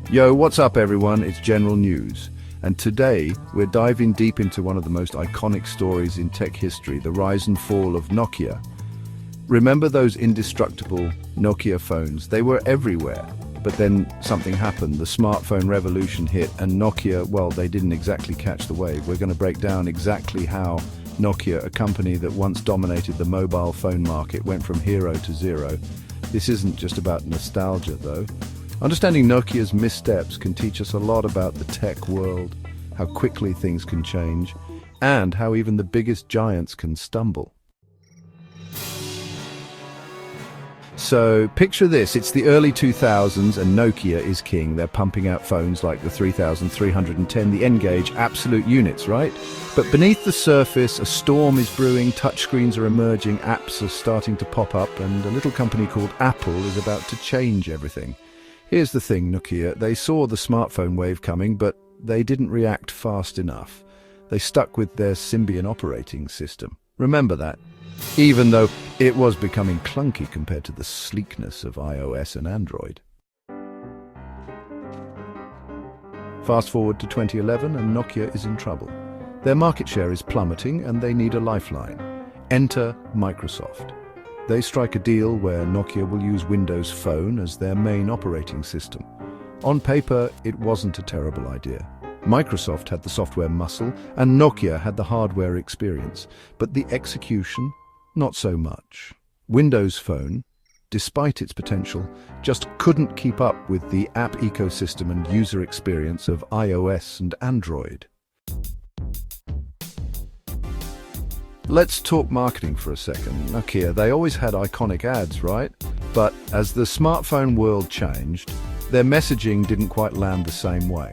Yo, what's up everyone? It's General News. And today, we're diving deep into one of the most iconic stories in tech history, the rise and fall of Nokia. Remember those indestructible Nokia phones? They were everywhere. But then something happened, the smartphone revolution hit, and Nokia, well, they didn't exactly catch the wave. We're going to break down exactly how Nokia, a company that once dominated the mobile phone market, went from hero to zero. This isn't just about nostalgia, though. Understanding Nokia's missteps can teach us a lot about the tech world, how quickly things can change, and how even the biggest giants can stumble. So, picture this, it's the early 2000s and Nokia is king. They're pumping out phones like the 3310, the N-Gage, absolute units, right? But beneath the surface, a storm is brewing, touchscreens are emerging, apps are starting to pop up, and a little company called Apple is about to change everything. Here's the thing, Nokia, they saw the smartphone wave coming, but they didn't react fast enough. They stuck with their Symbian operating system. Remember that? Even though it was becoming clunky compared to the sleekness of iOS and Android. Fast forward to 2011 and Nokia is in trouble. Their market share is plummeting and they need a lifeline. Enter Microsoft. They strike a deal where Nokia will use Windows Phone as their main operating system. On paper, it wasn't a terrible idea. Microsoft had the software muscle and Nokia had the hardware experience, but the execution, not so much. Windows Phone, despite its potential, just couldn't keep up with the app ecosystem and user experience of iOS and Android. Let's talk marketing for a second. Nokia, they always had iconic ads, right? But as the smartphone world changed, their messaging didn't quite land the same way.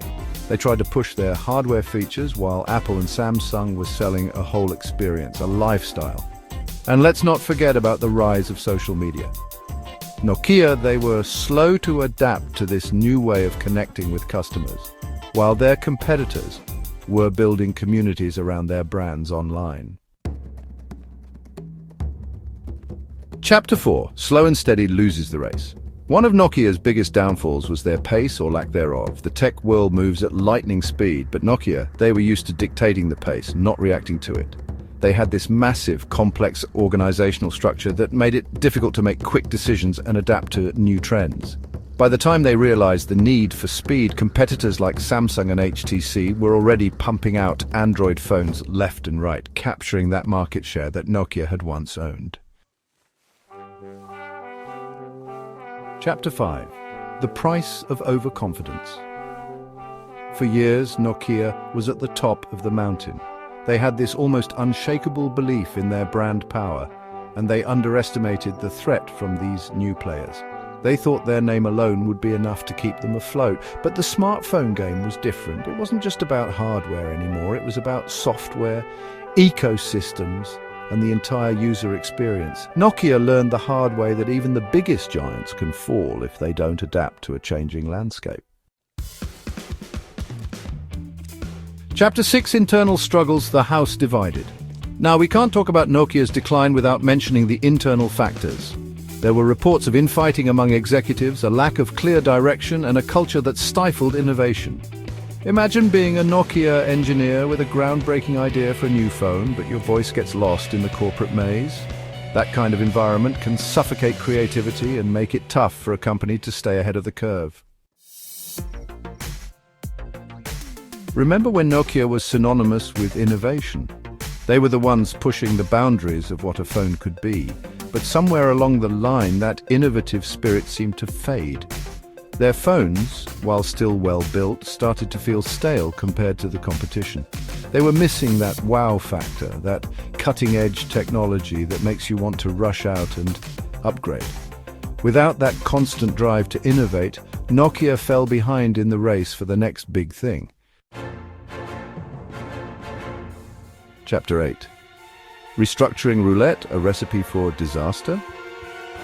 They tried to push their hardware features while Apple and Samsung were selling a whole experience, a lifestyle. And let's not forget about the rise of social media. Nokia, they were slow to adapt to this new way of connecting with customers, while their competitors were building communities around their brands online. Chapter 4. Slow and steady loses the race. One of Nokia's biggest downfalls was their pace or lack thereof. The tech world moves at lightning speed, but Nokia, they were used to dictating the pace, not reacting to it. They had this massive, complex organizational structure that made it difficult to make quick decisions and adapt to new trends. By the time they realized the need for speed, competitors like Samsung and HTC were already pumping out Android phones left and right, capturing that market share that Nokia had once owned. Chapter 5. The Price of Overconfidence. For years, Nokia was at the top of the mountain. They had this almost unshakable belief in their brand power, and they underestimated the threat from these new players. They thought their name alone would be enough to keep them afloat, but the smartphone game was different. It wasn't just about hardware anymore, it was about software, ecosystems, and the entire user experience. Nokia learned the hard way that even the biggest giants can fall if they don't adapt to a changing landscape. Chapter 6. Internal struggles, the house divided. Now, we can't talk about Nokia's decline without mentioning the internal factors. There were reports of infighting among executives, a lack of clear direction, and a culture that stifled innovation. Imagine being a Nokia engineer with a groundbreaking idea for a new phone, but your voice gets lost in the corporate maze. That kind of environment can suffocate creativity and make it tough for a company to stay ahead of the curve. Remember when Nokia was synonymous with innovation? They were the ones pushing the boundaries of what a phone could be, but somewhere along the line that innovative spirit seemed to fade. Their phones, while still well-built, started to feel stale compared to the competition. They were missing that wow factor, that cutting-edge technology that makes you want to rush out and upgrade. Without that constant drive to innovate, Nokia fell behind in the race for the next big thing. Chapter 8. Restructuring roulette, a recipe for disaster?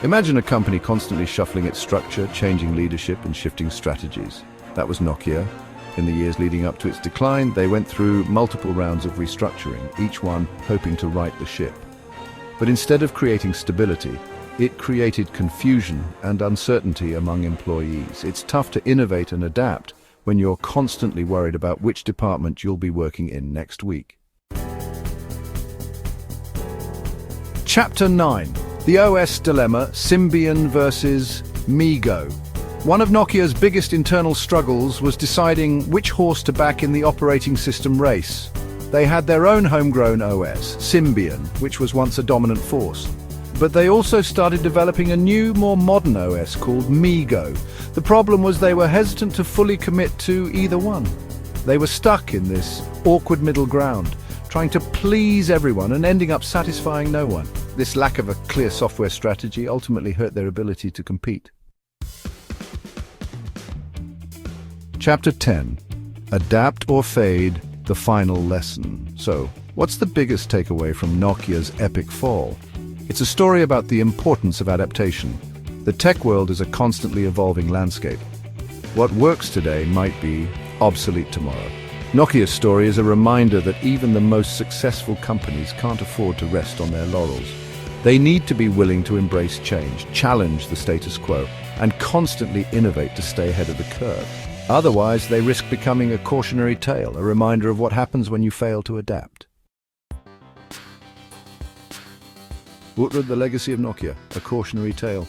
Imagine a company constantly shuffling its structure, changing leadership and shifting strategies. That was Nokia. In the years leading up to its decline, they went through multiple rounds of restructuring, each one hoping to right the ship. But instead of creating stability, It created confusion and uncertainty among employees. It's tough to innovate and adapt when you're constantly worried about which department you'll be working in next week. Chapter 9. The OS Dilemma, Symbian versus MeeGo. One of Nokia's biggest internal struggles was deciding which horse to back in the operating system race. They had their own homegrown OS, Symbian, which was once a dominant force. But they also started developing a new, more modern OS called MeeGo. The problem was they were hesitant to fully commit to either one. They were stuck in this awkward middle ground, trying to please everyone and ending up satisfying no one. This lack of a clear software strategy ultimately hurt their ability to compete. Chapter 10. Adapt or Fade, the final lesson. So, what's the biggest takeaway from Nokia's epic fall? It's a story about the importance of adaptation. The tech world is a constantly evolving landscape. What works today might be obsolete tomorrow. Nokia's story is a reminder that even the most successful companies can't afford to rest on their laurels. They need to be willing to embrace change, challenge the status quo, and constantly innovate to stay ahead of the curve. Otherwise, they risk becoming a cautionary tale, a reminder of what happens when you fail to adapt. Utrud, the legacy of Nokia, a cautionary tale.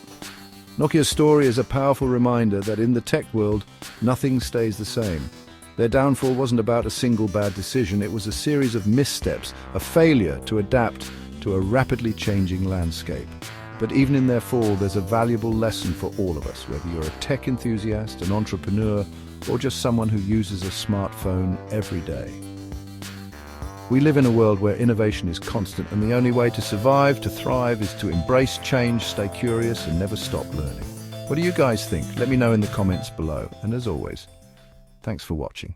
Nokia's story is a powerful reminder that in the tech world, nothing stays the same. Their downfall wasn't about a single bad decision, it was a series of missteps, a failure to adapt to a rapidly changing landscape. But even in their fall, there's a valuable lesson for all of us, whether you're a tech enthusiast, an entrepreneur, or just someone who uses a smartphone every day. We live in a world where innovation is constant, and the only way to survive, to thrive, is to embrace change, stay curious, and never stop learning. What do you guys think? Let me know in the comments below. And as always, thanks for watching.